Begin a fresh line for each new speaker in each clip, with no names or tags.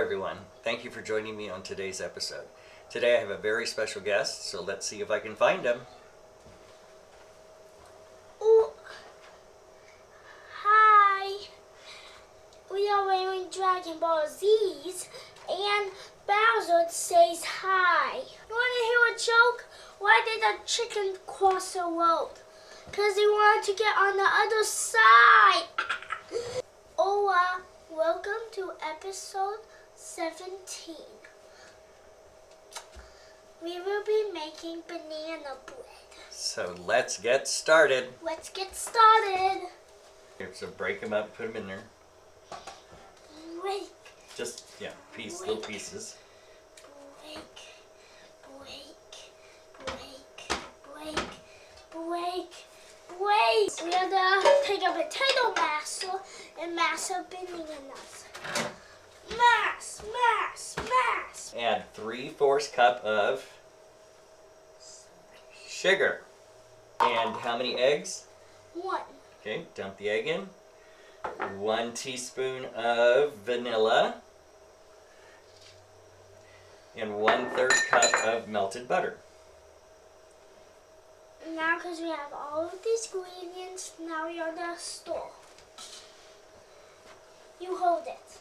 everyone. Thank you for joining me on today's episode. Today I have a very special guest, so let's see if I can find him.
Oh, hi. We are wearing Dragon Ball Z's and Bowser says hi. You want to hear a joke? Why did the chicken cross the road? Because he wanted to get on the other side. Hola, welcome to episode 17. We will be making banana bread.
So let's get started.
Let's get started.
Here, so break them up, put them in there.
Break,
Just, little pieces.
break, break, break, break, break, break. We have to take a potato masher and mash our bananas. Mash, mash, mash.
Add 3/4 cup of sugar. And how many eggs?
1.
Okay, dump the egg in. 1 teaspoon of vanilla. And 1/3 cup of melted butter.
Now, because we have all of these ingredients, now we are going to store. You hold it.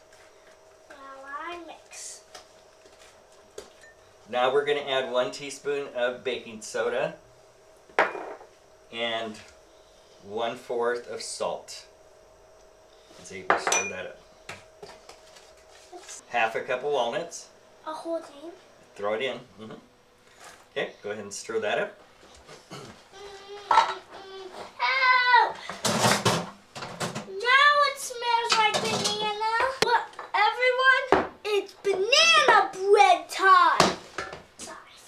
While I mix.
Now we're going to add 1 teaspoon of baking soda and 1/4 of salt. Let's see if we stir that up. Half a cup of walnuts.
A whole thing.
Throw it in. Okay, go ahead and stir that up.
Help! Now it smells like banana. Look, everyone, it's banana bread time.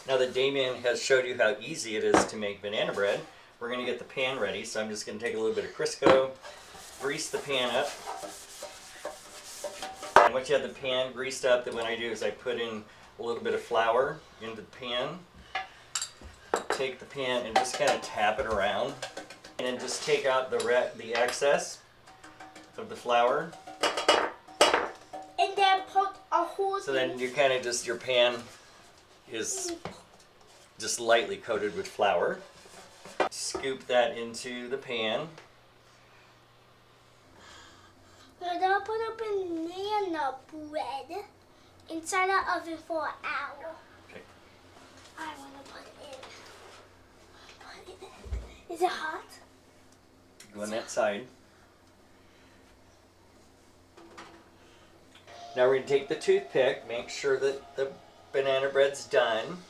Now that Damien has showed you how easy it is to make banana bread, we're going to get the pan ready. So I'm just going to take a little bit of Crisco, grease the pan up. And once you have the pan greased up, then what I do is I put in a little bit of flour into the pan. Take the pan and just kind of tap it around. And then just take out the excess of the flour.
And then put a whole
So then you kind of just, your pan is just lightly coated with flour. Scoop that into the pan.
We're going to put a banana bread inside the oven for an hour.
Okay.
I want to put it in. Is it hot?
Go on that side. Now we're going to take the toothpick, make sure that the banana bread's done.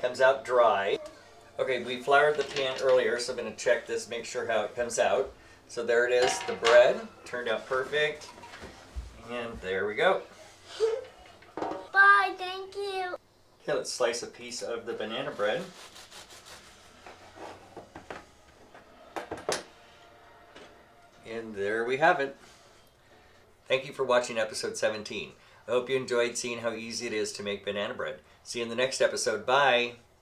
Comes out dry. Okay, we floured the pan earlier, so I'm going to check this, make sure how it comes out. So there it is, the bread turned out perfect. And there we go.
Bye, thank you.
Okay, let's slice a piece of the banana bread. And there we have it. Thank you for watching episode 17. I hope you enjoyed seeing how easy it is to make banana bread. See you in the next episode. Bye!